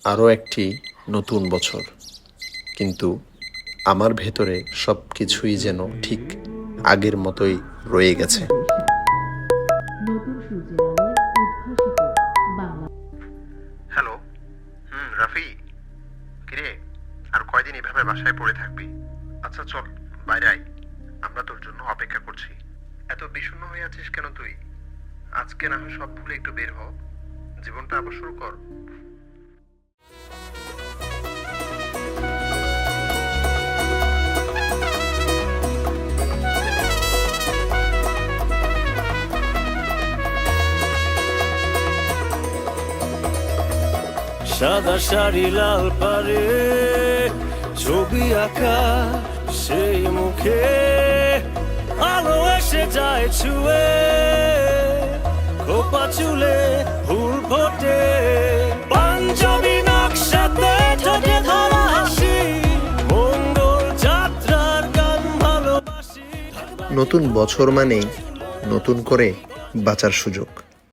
আরও একটি নতুন বছর, কিন্তু আমার ভেতরে সব কিছুই যেন ঠিক আগের মতোই রয়ে গেছে। নতুন সূর্যের আলোয় উদ্ভাসিত বাংলা। হ্যালো। রাফি, কিরে, আর কয়দিন এভাবে বাসায় পড়ে থাকবি? আচ্ছা চল, বাইরে আয়, আমরা তোর জন্য অপেক্ষা করছি। এত বিষণ্ণ হয়ে আছিস কেন তুই? আজকে না হয় সব ভুলে একটু বের হ, জীবনটা আবার শুরু কর। সাদা শাড়ি লাল পারে ছবি আঁকা সেই মুখে আলো এসে যায় ছুঁয়ে, খোপা চুলে ফুল ফোটে, পাঞ্জাবি নকশাতে ঠোঁটে ধরা হাসি, মঙ্গল যাত্রার গান ভালোবাসি। নতুন বছর মানেই নতুন করে বাঁচার সুযোগ।